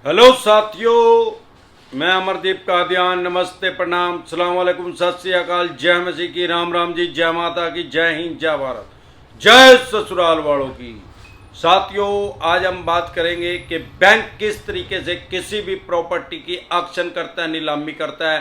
Hello साथियों, मैं अमरदीप कादियान। नमस्ते, प्रणाम, सलाम वालेकुम, सत श्री अकाल, जय मसीह की, राम राम जी, जय माता की, जय हिंद, जय भारत, जय ससुराल वालों की। साथियों, आज हम बात करेंगे कि बैंक किस तरीके से किसी भी प्रॉपर्टी की ऑक्शन करता है, नीलामी करता है,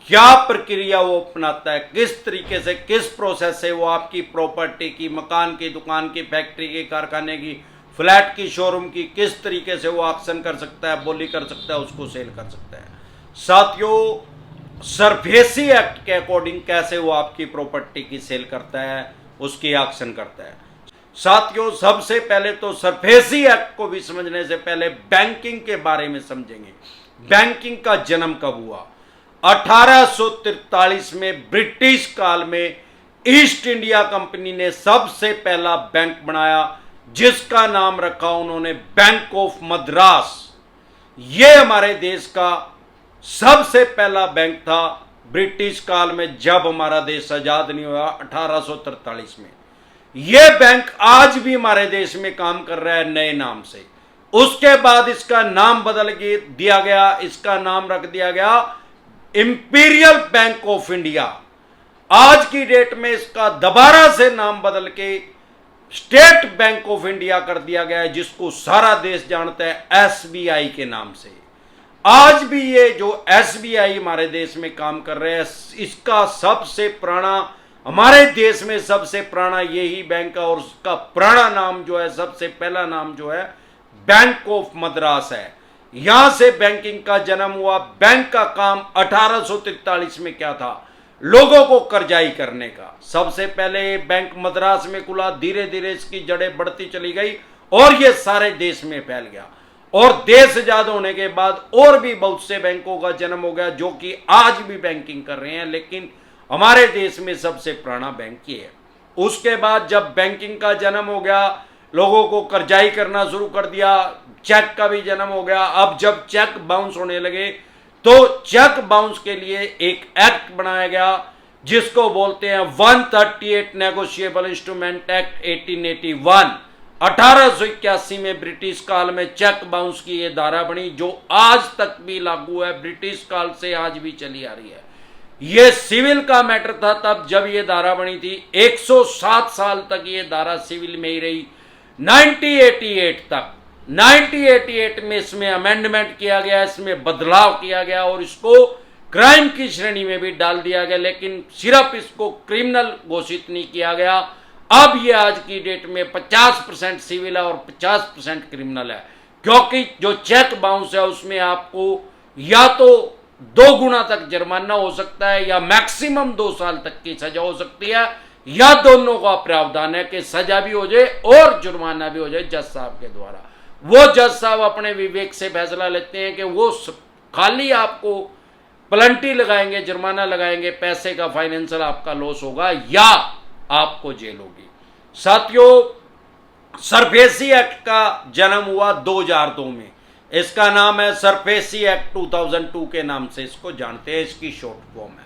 क्या प्रक्रिया वो अपनाता है, किस तरीके से, किस प्रोसेस से वो आपकी प्रॉपर्टी की, मकान की, दुकान की, फैक्ट्री की, कारखाने की, फ्लैट की, शोरूम की, किस तरीके से वो ऑक्शन कर सकता है, बोली कर सकता है, उसको सेल कर सकता है। साथियों, सरफेसी एक्ट के अकॉर्डिंग कैसे वो आपकी प्रॉपर्टी की सेल करता है, उसकी ऑक्शन करता है। साथियों, सबसे पहले तो सरफेसी एक्ट को भी समझने से पहले बैंकिंग के बारे में समझेंगे। बैंकिंग का जन्म कब हुआ? 1843 में ब्रिटिश काल में ईस्ट इंडिया कंपनी ने सबसे पहला बैंक बनाया, जिसका नाम रखा उन्होंने बैंक ऑफ मद्रास। यह हमारे देश का सबसे पहला बैंक था ब्रिटिश काल में, जब हमारा देश आजाद नहीं हुआ 1843 में। यह बैंक आज भी हमारे देश में काम कर रहा है नए नाम से। उसके बाद इसका नाम बदल दिया गया, इसका नाम रख दिया गया इंपीरियल बैंक ऑफ इंडिया। आज की डेट में इसका दोबारा से नाम बदल के स्टेट बैंक ऑफ इंडिया कर दिया गया है, जिसको सारा देश जानता है एसबीआई के नाम से। आज भी ये जो एसबीआई हमारे देश में काम कर रहे हैं, इसका सबसे पुराना, हमारे देश में सबसे पुराना यही बैंक है, और उसका पुराना नाम जो है, सबसे पहला नाम जो है, बैंक ऑफ मद्रास है। यहां से बैंकिंग का जन्म हुआ। बैंक का काम 1843 में क्या था? लोगों को कर्जाई करने का। सबसे पहले बैंक मद्रास में खुला, धीरे धीरे इसकी जड़ें बढ़ती चली गई और यह सारे देश में फैल गया। और देश आजाद होने के बाद और भी बहुत से बैंकों का जन्म हो गया, जो कि आज भी बैंकिंग कर रहे हैं, लेकिन हमारे देश में सबसे पुराना बैंक ये है। उसके बाद जब बैंकिंग का जन्म हो गया, लोगों को कर्जाई करना शुरू कर दिया, चेक का भी जन्म हो गया। अब जब चेक बाउंस होने लगे तो चेक बाउंस के लिए एक एक्ट बनाया गया, जिसको बोलते हैं 138 नेगोशिएबल इंस्ट्रूमेंट एक्ट 1881। 1881 में ब्रिटिश काल में चेक बाउंस की यह धारा बनी, जो आज तक भी लागू है, ब्रिटिश काल से आज भी चली आ रही है। यह सिविल का मैटर था तब जब यह धारा बनी थी। 107 साल तक यह धारा सिविल में ही रही, 1988 तक। 1988 में इसमें अमेंडमेंट किया गया, इसमें बदलाव किया गया और इसको क्राइम की श्रेणी में भी डाल दिया गया, लेकिन सिर्फ इसको क्रिमिनल घोषित नहीं किया गया। अब ये आज की डेट में 50% सिविल है और 50% क्रिमिनल है, क्योंकि जो चेक बाउंस है उसमें आपको या तो 2 गुना तक जुर्माना हो सकता है, या मैक्सिमम 2 साल तक की सजा हो सकती है, या दोनों का प्रावधान है कि सजा भी हो जाए और जुर्माना भी हो जाए जज साहब के द्वारा। वो जज साहब अपने विवेक से फैसला लेते हैं कि वो खाली आपको पेनल्टी लगाएंगे, जुर्माना लगाएंगे, पैसे का फाइनेंशियल आपका लॉस होगा, या आपको जेल होगी। साथियों, सरफेसी एक्ट का जन्म हुआ 2002 में। इसका नाम है सरफेसी एक्ट 2002 के नाम से इसको जानते हैं, इसकी शॉर्ट फॉर्म है।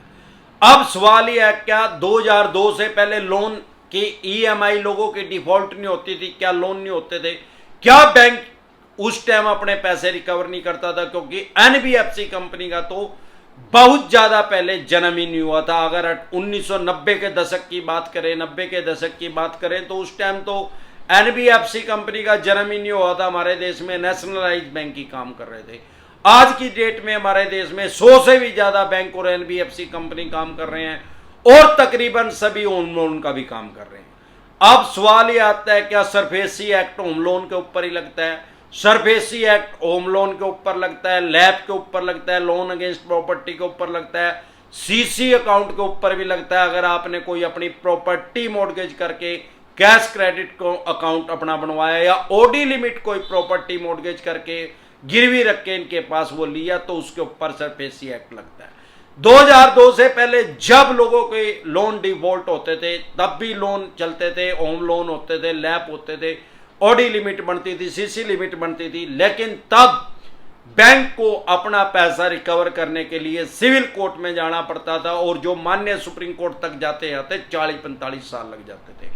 अब सवाल यह है, क्या 2002 से पहले लोन की ईएमआई लोगों की डिफॉल्ट नहीं होती थी? क्या लोन नहीं होते थे? क्या बैंक उस टाइम अपने पैसे रिकवर नहीं करता था? क्योंकि एनबीएफसी कंपनी का तो बहुत ज्यादा पहले जन्म ही नहीं हुआ था। अगर 1990 के दशक की बात करें, 90 के दशक की बात करें, तो उस टाइम तो एनबीएफसी कंपनी का जन्म ही नहीं हुआ था। हमारे देश में नेशनलाइज बैंक ही काम कर रहे थे। आज की डेट में हमारे देश में 100 से भी ज्यादा बैंक और एनबीएफसी कंपनी काम कर रहे हैं, और तकरीबन सभी होम लोन का भी काम कर रहे हैं। अब सवाल ये आता है, क्या सरफेसी एक्ट होम लोन के ऊपर ही लगता है? सरफेसी एक्ट होम लोन के ऊपर लगता है, लैब के ऊपर लगता है, लोन अगेंस्ट प्रॉपर्टी के ऊपर लगता है, सीसी अकाउंट के ऊपर भी लगता है। अगर आपने कोई अपनी प्रॉपर्टी मॉर्गेज करके कैश क्रेडिट को अकाउंट अपना बनवाया, या ओडी लिमिट कोई प्रॉपर्टी मॉर्गेज करके गिरवी रख के इनके पास वो लिया, तो उसके ऊपर सरफेसी एक्ट लगता है। 2002 से पहले जब लोगों के लोन डिफॉल्ट होते थे, तब भी लोन चलते थे, होम लोन होते थे, लैप होते थे, ओडी लिमिट बनती थी, सीसी लिमिट बनती थी, लेकिन तब बैंक को अपना पैसा रिकवर करने के लिए सिविल कोर्ट में जाना पड़ता था, और जो मान्य सुप्रीम कोर्ट तक जाते जाते 40-45 साल लग जाते थे।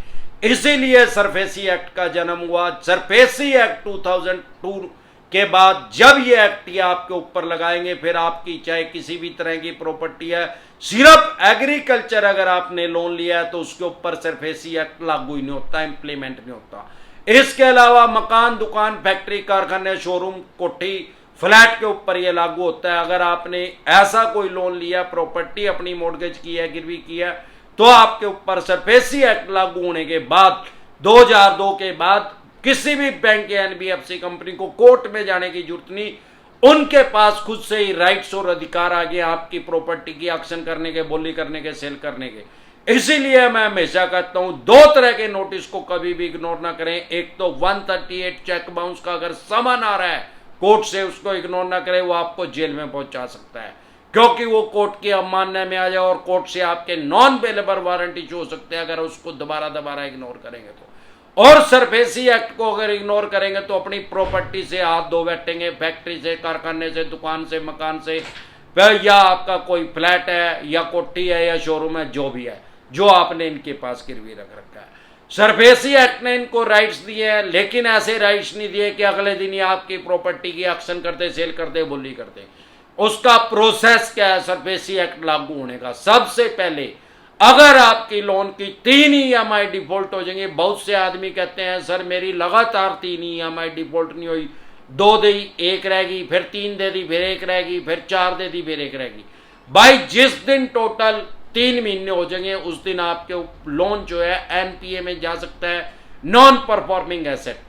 इसीलिए सरफेसी एक्ट का जन्म हुआ। सरफेसी एक्ट 2002 के बाद जब ये एक्ट ये आपके ऊपर लगाएंगे, फिर आपकी चाहे किसी भी तरह की प्रॉपर्टी है, सिर्फ एग्रीकल्चर अगर आपने लोन लिया है तो उसके ऊपर सरफेसी एक्ट लागू ही नहीं होता, इंप्लीमेंट नहीं होता। इसके अलावा मकान, दुकान, फैक्ट्री, कारखाने, शोरूम, कोठी, फ्लैट के ऊपर यह लागू होता है। अगर आपने ऐसा कोई लोन लिया, प्रॉपर्टी अपनी मॉर्गेज की है, गिरवी की है, तो आपके ऊपर सरफेसी एक्ट लागू होने के बाद 2002 के बाद किसी भी बैंक या एनबीएफसी कंपनी को कोर्ट में जाने की जरूरत नहीं। उनके पास खुद से ही राइट्स और अधिकार आ गए आपकी प्रॉपर्टी की एक्शन करने के, बोली करने के, सेल करने के। इसीलिए मैं हमेशा कहता हूं दो तरह के नोटिस को कभी भी इग्नोर ना करें। एक तो 138 चेक बाउंस का अगर समन आ रहा है कोर्ट से, उसको इग्नोर ना करें, वो आपको जेल में पहुंचा सकता है, क्योंकि वो कोर्ट की अवमानना में आ जाए और कोर्ट से आपके नॉन बेलेबल वारंट इशू हो सकते हैं अगर उसको दोबारा इग्नोर करेंगे तो। और सरफेसी एक्ट को अगर इग्नोर करेंगे तो अपनी प्रॉपर्टी से हाथ धो बैठेंगे, फैक्ट्री से, कारखाने से, दुकान से, मकान से, या आपका कोई फ्लैट है या कोठी है या शोरूम है, जो भी है, जो आपने इनके पास गिरवी रख रखा है। सरफेसी एक्ट ने इनको राइट्स दिए हैं, लेकिन ऐसे राइट्स नहीं दिए कि अगले दिन ही आपकी प्रॉपर्टी की एक्शन करते, सेल करते, बोली करते। उसका प्रोसेस क्या है सरफेसी एक्ट लागू होने का? सबसे पहले अगर आपकी लोन की 3 EMI डिफॉल्ट हो जाएंगे, बहुत से आदमी कहते हैं सर मेरी लगातार 3 EMI डिफॉल्ट नहीं हुई, 2 दी, 1 रहेगी, फिर 3 दे दी, फिर 1 रहेगी, फिर 4 दे दी, फिर 1 रहेगी। भाई जिस दिन टोटल 3 महीने हो जाएंगे उस दिन आपके लोन जो है एनपीए में जा सकता है, नॉन परफॉर्मिंग एसेट।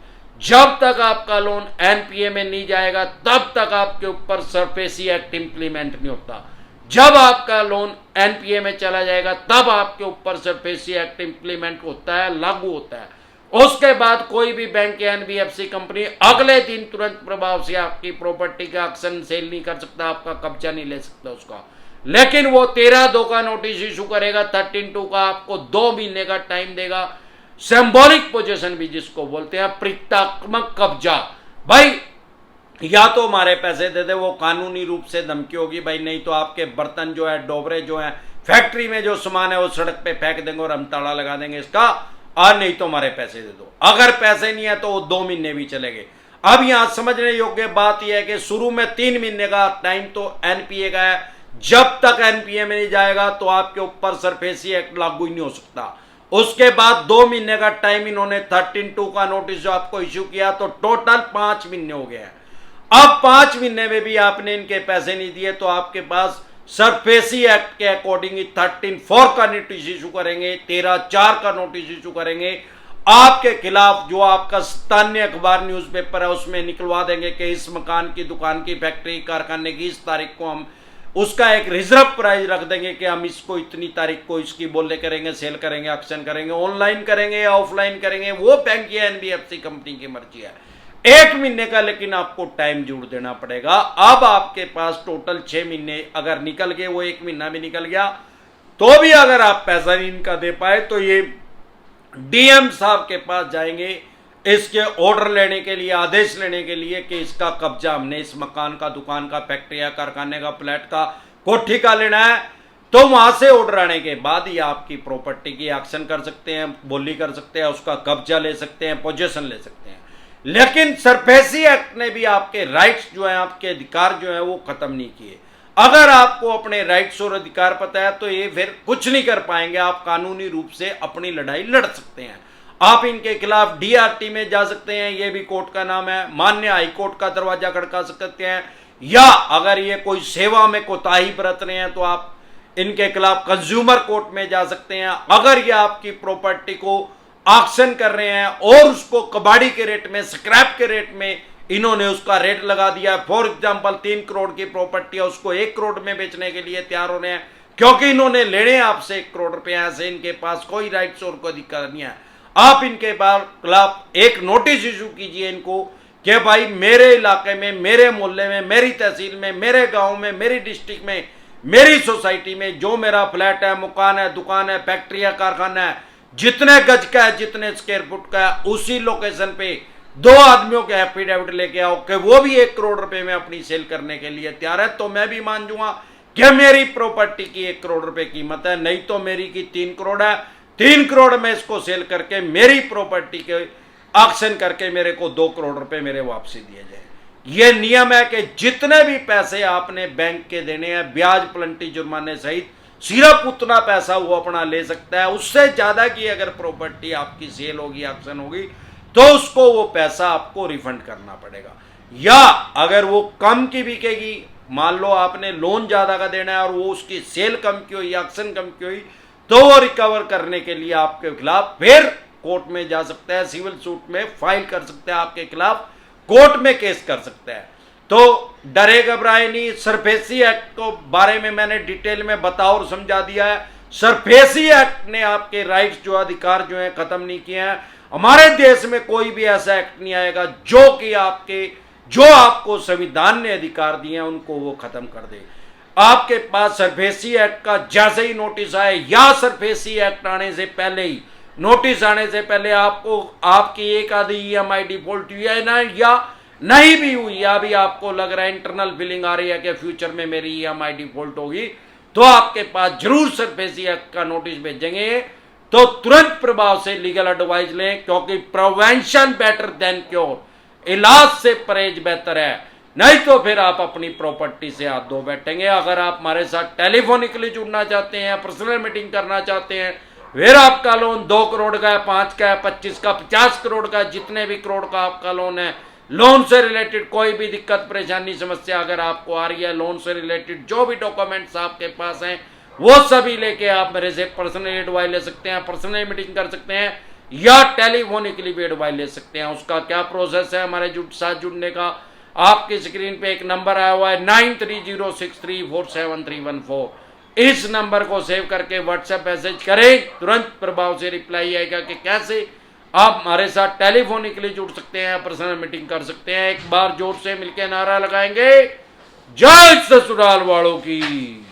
जब तक आपका लोन एनपीए में नहीं जाएगा तब तक आपके ऊपर सरफेसी एक्ट इंप्लीमेंट नहीं होता। जब आपका लोन एनपीए में चला जाएगा तब आपके ऊपर सरफेसी एक्ट इंप्लीमेंट होता है, लागू होता है। उसके बाद कोई भी बैंक या एनबीएफसी कंपनी अगले दिन तुरंत प्रभाव से आपकी प्रॉपर्टी का एक्शन सेल नहीं कर सकता, आपका कब्जा नहीं ले सकता उसका। लेकिन वो 13/2 का नोटिस इशू करेगा, 13/2 का आपको 2 महीने का टाइम देगा। सिंबॉलिक पोजीशन भी जिसको बोलते हैं, प्रतीकात्मक कब्जा। भाई या तो हमारे पैसे दे दे, वो कानूनी रूप से धमकी होगी, भाई नहीं तो आपके बर्तन जो है, डोबरे जो है, फैक्ट्री में जो सामान है वो सड़क पे फेंक देंगे और हम ताला लगा देंगे इसका, और नहीं तो हमारे पैसे दे दो। अगर पैसे नहीं है तो वो 2 महीने भी चलेंगे। अब यहां समझने योग्य बात यह है कि शुरू में 3 महीने का टाइम तो एनपीए का है, जब तक एनपीए में नहीं जाएगा तो आपके ऊपर सरफेसी एक्ट लागू ही नहीं हो सकता। उसके बाद 2 महीने का टाइम इन्होंने 13/2 का नोटिस जो आपको इश्यू किया, तो टोटल 5 महीने हो गए हैं। अब 5 महीने में भी आपने इनके पैसे नहीं दिए तो आपके पास सरफेसी एक्ट के अकॉर्डिंग 13/4 का नोटिस इशू करेंगे, 13/4 का नोटिस इशू करेंगे आपके खिलाफ। जो आपका स्थानीय अखबार, न्यूज़पेपर है उसमें निकलवा देंगे कि इस मकान की, दुकान की, फैक्ट्री, कारखाने की इस तारीख को हम उसका एक रिजर्व प्राइस रख देंगे कि हम इसको इतनी तारीख को इसकी बोले करेंगे, सेल करेंगे, एक्शन करेंगे, ऑनलाइन करेंगे या ऑफलाइन करेंगे, वो बैंक या एनबीएफसी कंपनी की मर्जी है। 1 महीने का लेकिन आपको टाइम जोड़ देना पड़ेगा। अब आपके पास टोटल 6 महीने अगर निकल गए, वो 1 महीना भी निकल गया तो भी अगर आप पैसा नहीं इनका दे पाए तो ये डीएम साहब के पास जाएंगे इसके ऑर्डर लेने के लिए, आदेश लेने के लिए कि इसका कब्जा हमने इस मकान का, दुकान का, फैक्ट्री या कारखाने का, फ्लैट का, कोठी का लेना है। तो वहां से ऑर्डर आने के बाद ही आपकी प्रॉपर्टी की एक्शन कर सकते हैं, बोली कर सकते हैं, उसका कब्जा ले सकते हैं, पोजीशन ले सकते हैं। लेकिन सरफेसी एक्ट ने भी आपके राइट्स जो है, आपके अधिकार जो है वो खत्म नहीं किए। अगर आपको अपने राइट्स और अधिकार पता है तो ये फिर कुछ नहीं कर पाएंगे। आप कानूनी रूप से अपनी लड़ाई लड़ सकते हैं। आप इनके खिलाफ डीआरटी में जा सकते हैं, यह भी कोर्ट का नाम है, मान्य हाई कोर्ट का दरवाजा खड़का सकते हैं, या अगर ये कोई सेवा में कोताही बरत रहे हैं तो आप इनके खिलाफ कंज्यूमर कोर्ट में जा सकते हैं। अगर ये आपकी प्रॉपर्टी को ऑक्शन कर रहे हैं और उसको कबाड़ी के रेट में, स्क्रैप के रेट में इन्होंने उसका रेट लगा दिया, फॉर एग्जांपल 3 करोड़ की प्रॉपर्टी है उसको 1 करोड़ में बेचने के लिए तैयार हो रहे हैं क्योंकि इन्होंने लेने आपसे 1 करोड़ रुपए, ऐसे इनके पास कोई राइट्स और कोई अधिकार नहीं है। आप इनके खिलाफ एक नोटिस इशू कीजिए इनको कि भाई मेरे इलाके में, मेरे मोहल्ले में, मेरी तहसील में, मेरे गांव में, मेरी डिस्ट्रिक्ट में, मेरी सोसाइटी में जो मेरा फ्लैट है, मकान है, दुकान है, फैक्ट्री है, कारखाना है, जितने गज का है, जितने स्क्वायर फुट का है, उसी लोकेशन पे 2 आदमियों के एफिडेविट लेके आओ कि वो भी 1 करोड़ रुपए में अपनी सेल करने के लिए तैयार है, तो मैं भी मान जाऊंगा कि मेरी प्रॉपर्टी की 1 करोड़ रुपए कीमत है, नहीं तो मेरी की 3 करोड़ है। 3 करोड़ में इसको सेल करके मेरी प्रॉपर्टी के ऑक्शन करके मेरे को 2 करोड़ रुपए मेरे वापसी दिए जाए। ये नियम है कि जितने भी पैसे आपने बैंक के देने हैं, ब्याज प्लंटी जुर्माने सहित, सिर्फ उतना पैसा वो अपना ले सकता है। उससे ज्यादा की अगर प्रॉपर्टी आपकी सेल होगी, ऑक्शन होगी, तो उसको वो पैसा आपको रिफंड करना पड़ेगा। या अगर वो कम की बिकेगी, मान लो आपने लोन ज्यादा का देना है और वो उसकी सेल कम की हुई, ऑक्शन कम की हुई, तो वो रिकवर करने के लिए आपके खिलाफ फिर कोर्ट में जा सकता है, सिविल सूट में फाइल कर सकता है, आपके खिलाफ कोर्ट में केस कर सकता है। तो डरे घबराए नहीं। सरफेसी एक्ट को बारे में मैंने डिटेल में बता और समझा दिया है। सरफेसी एक्ट ने आपके राइट्स जो अधिकार जो है खत्म नहीं किए हैं। हमारे देश में कोई भी ऐसा एक्ट नहीं आएगा जो आपको संविधान ने अधिकार दिए हैं उनको वो खत्म कर दे। आपके पास सरफेसी एक्ट का जैसे ही नोटिस आए या सरफेसी एक्ट आने से पहले ही, नोटिस आने से पहले आपको आपकी एक आधी EMI डिफॉल्ट हुई है ना, या नहीं भी हुई, या भी आपको लग रहा है, इंटरनल फीलिंग आ रही है कि फ्यूचर में मेरी EMI डिफॉल्ट होगी, तो आपके पास जरूर सरफेसी एक्ट का नोटिस भेजेंगे। तो तुरंत प्रभाव से लीगल एडवाइस लें, क्योंकि प्रिवेंशन बेटर देन क्योर, इलाज से परहेज बेहतर है। नहीं तो फिर आप अपनी प्रॉपर्टी से हाथ धो बैठेंगे। अगर आप हमारे साथ टेलीफोनिकली जुड़ना चाहते हैं, पर्सनल मीटिंग करना चाहते हैं, फिर आपका लोन 2 करोड़ का है, 5 का है, 25 का, 50 करोड़ का, जितने भी करोड़ का आपका लोन है, लोन से रिलेटेड कोई भी दिक्कत परेशानी समस्या अगर आपको आ रही है, लोन से रिलेटेड जो भी डॉक्यूमेंट्स आपके पास हैं वो सभी लेके आप मेरे से पर्सनल एडवाइस ले सकते हैं, पर्सनल मीटिंग कर सकते हैं, या टेलीफोनिकली भी एडवाइस ले सकते हैं। उसका क्या प्रोसेस है हमारे साथ जुड़ने का, आपकी स्क्रीन पे एक नंबर आया हुआ है 9306347314। इस नंबर को सेव करके व्हाट्सएप मैसेज करें, तुरंत प्रभाव से रिप्लाई आएगा कि कैसे आप हमारे साथ टेलीफोनिकली जुड़ सकते हैं, पर्सनल मीटिंग कर सकते हैं। एक बार जोर से मिलकर नारा लगाएंगे, जय ससुराल वालों की।